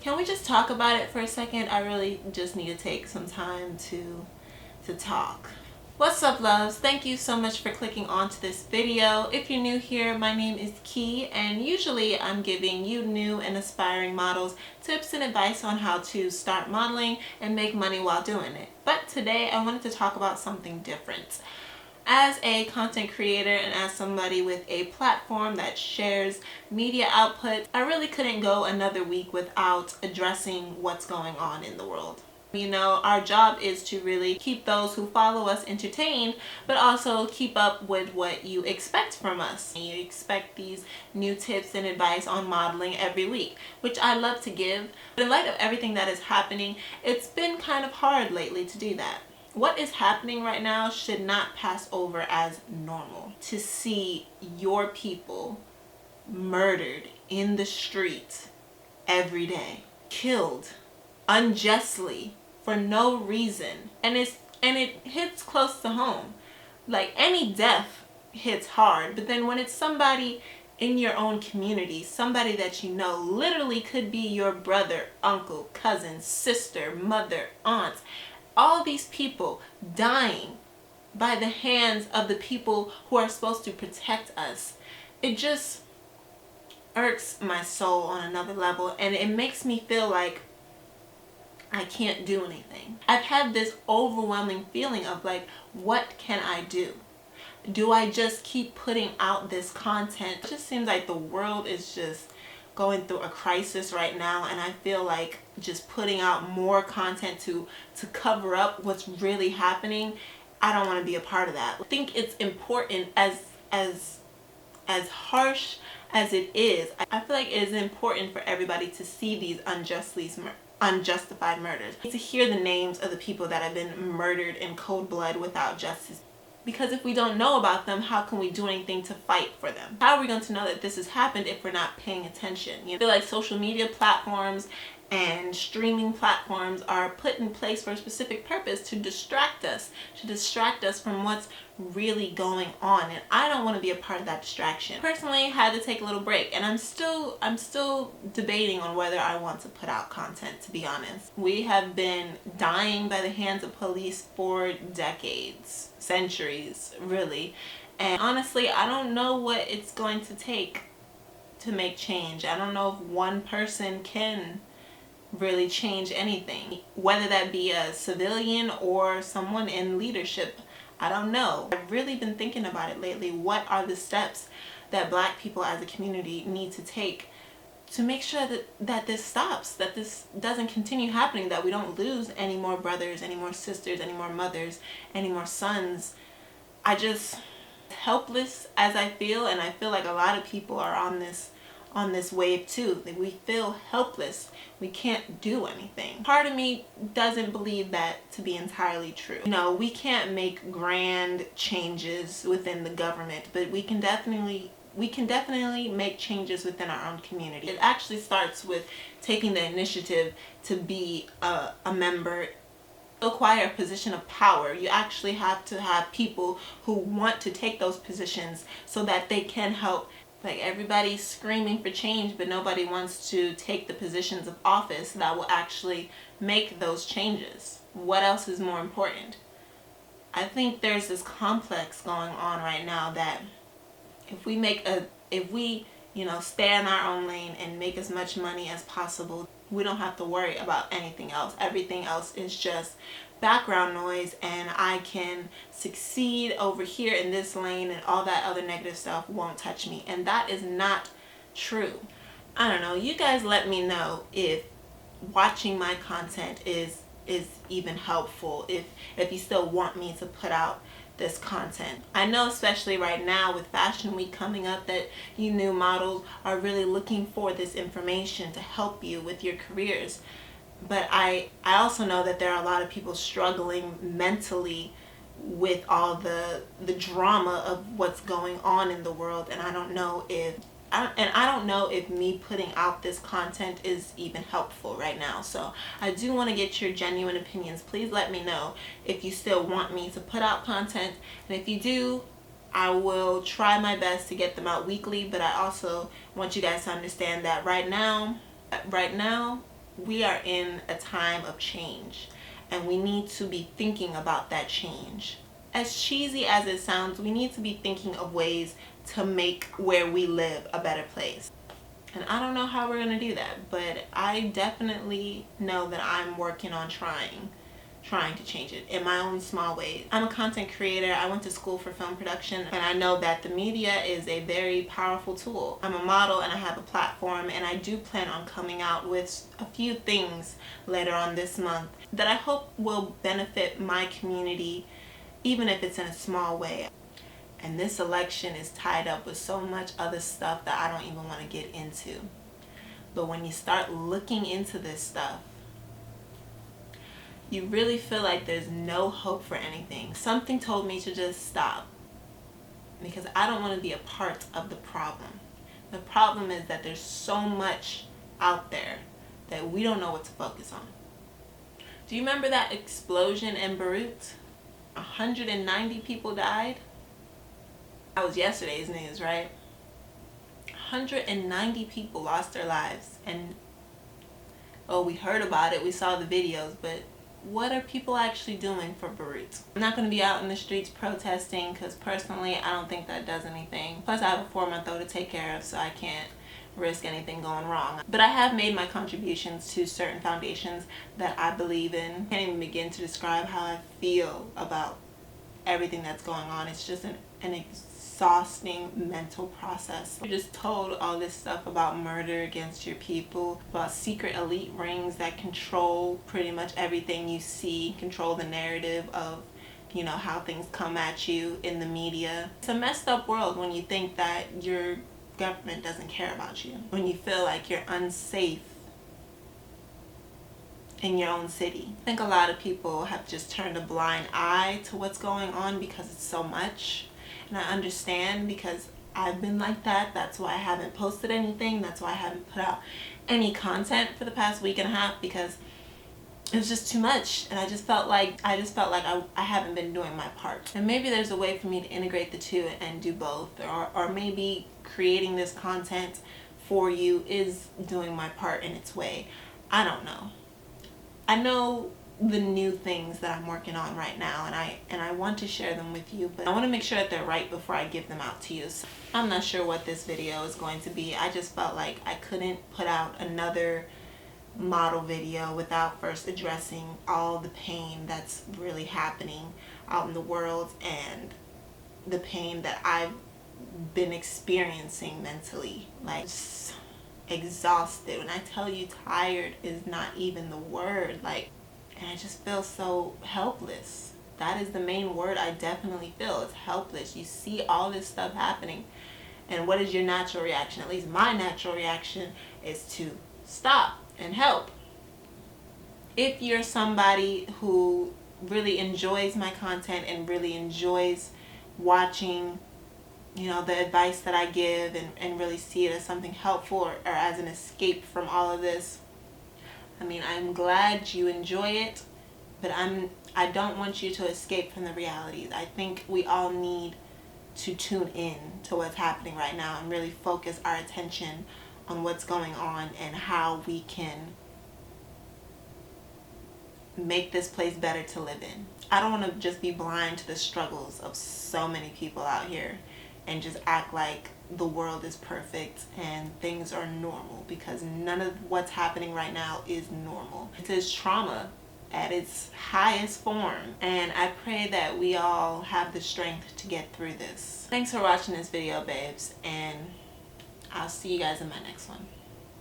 Can we just talk about it for a second? I really just need to take some time to talk. What's up, loves? Thank you so much for clicking onto this video. If you're new here, my name is Key, and usually I'm giving you new and aspiring models tips and advice on how to start modeling and make money while doing it. But today I wanted to talk about something different. As a content creator and as somebody with a platform that shares media output, I really couldn't go another week without addressing what's going on in the world. You know, our job is to really keep those who follow us entertained, but also keep up with what you expect from us. You expect these new tips and advice on modeling every week, which I love to give. But in light of everything that is happening, it's been kind of hard lately to do that. What is happening right now should not pass over as normal. To see your people murdered in the street every day, killed unjustly for no reason, and it hits close to home. Like, any death hits hard, but then when it's somebody in your own community, somebody that you know, literally could be your brother, uncle, cousin, sister, mother, aunt, all these people dying by the hands of the people who are supposed to protect us, it just irks my soul on another level, and it makes me feel like I can't do anything. I've had this overwhelming feeling of like, what can I do? Do I just keep putting out this content? It just seems like the world is just going through a crisis right now, and I feel like just putting out more content to cover up what's really happening, I don't want to be a part of that. I think it's important, as harsh as it is, I feel like it is important for everybody to see these unjustified murders, to hear the names of the people that have been murdered in cold blood without justice. Because if we don't know about them, how can we do anything to fight for them? How are we going to know that this has happened if we're not paying attention? You know, I feel like social media platforms and streaming platforms are put in place for a specific purpose, to distract us from what's really going on, and I don't want to be a part of that distraction. Personally, I had to take a little break, and I'm still debating on whether I want to put out content, to be honest. We have been dying by the hands of police for decades, centuries, really, and honestly, I don't know what it's going to take to make change. I don't know if one person can really change anything, whether that be a civilian or someone in leadership. I don't know. I've really been thinking about it lately. What are the steps that Black people as a community need to take to make sure that this stops, that this doesn't continue happening, that we don't lose any more brothers, any more sisters, any more mothers, any more sons? I just, helpless as I feel, and I feel like a lot of people are on this wave too. We feel helpless. We can't do anything. Part of me doesn't believe that to be entirely true. You know, we can't make grand changes within the government, but we can definitely make changes within our own community. It actually starts with taking the initiative to be a member. To acquire a position of power, you actually have to have people who want to take those positions so that they can help. Like, everybody's screaming for change, but nobody wants to take the positions of office that will actually make those changes. What else is more important? I think there's this complex going on right now that if we stay in our own lane and make as much money as possible, we don't have to worry about anything else. Everything else is just background noise, and I can succeed over here in this lane, and all that other negative stuff won't touch me. And that is not true. I don't know. You guys let me know if watching my content is even helpful, if you still want me to put out this content. I know, especially right now with Fashion Week coming up, that you new models are really looking for this information to help you with your careers. But I also know that there are a lot of people struggling mentally with all the drama of what's going on in the world, and I don't know if me putting out this content is even helpful right now. So I do want to get your genuine opinions. Please let me know if you still want me to put out content, and if you do, I will try my best to get them out weekly. But I also want you guys to understand that right now we are in a time of change, and we need to be thinking about that change. As cheesy as it sounds, we need to be thinking of ways to make where we live a better place. And I don't know how we're going to do that, but I definitely know that I'm working on trying to change it in my own small ways. I'm a content creator. I went to school for film production, and I know that the media is a very powerful tool. I'm a model and I have a platform, and I do plan on coming out with a few things later on this month that I hope will benefit my community, even if it's in a small way. And this election is tied up with so much other stuff that I don't even want to get into. But when you start looking into this stuff, you really feel like there's no hope for anything. Something told me to just stop, because I don't want to be a part of the problem. The problem is that there's so much out there that we don't know what to focus on. Do you remember that explosion in Beirut? 190 people died? That was yesterday's news, right? 190 people lost their lives, and we heard about it, we saw the videos, but what are people actually doing for Beirut? I'm not going to be out in the streets protesting, because personally I don't think that does anything. Plus I have a 4-month-old to take care of, so I can't risk anything going wrong. But I have made my contributions to certain foundations that I believe in. I can't even begin to describe how I feel about everything that's going on. It's just an exhausting mental process. You're just told all this stuff about murder against your people, about secret elite rings that control pretty much everything you see, control the narrative of, you know, how things come at you in the media. It's a messed up world when you think that your government doesn't care about you, when you feel like you're unsafe in your own city. I think a lot of people have just turned a blind eye to what's going on because it's so much. And I understand, because I've been like that. That's why I haven't posted anything. That's why I haven't put out any content for the past week and a half, because it was just too much. And I just felt like I haven't been doing my part. And maybe there's a way for me to integrate the two and do both, or maybe creating this content for you is doing my part in its way. I don't know. I know the new things that I'm working on right now, and I want to share them with you, but I want to make sure that they're right before I give them out to you. So I'm not sure what this video is going to be. I just felt like I couldn't put out another model video without first addressing all the pain that's really happening out in the world, and the pain that I've been experiencing mentally. Like, just exhausted. When I tell you tired is not even the word, like, and I just feel so helpless. That is the main word I definitely feel. It's helpless. You see all this stuff happening, and what is your natural reaction? At least my natural reaction is to stop and help. If you're somebody who really enjoys my content and really enjoys watching, you know, the advice that I give, and really see it as something helpful, or as an escape from all of this, I mean, I'm glad you enjoy it, but I don't want you to escape from the realities. I think we all need to tune in to what's happening right now and really focus our attention on what's going on and how we can make this place better to live in. I don't want to just be blind to the struggles of so many people out here and just act like the world is perfect and things are normal, because none of what's happening right now is normal. It is trauma at its highest form, and I pray that we all have the strength to get through this. Thanks for watching this video, babes, and I'll see you guys in my next one.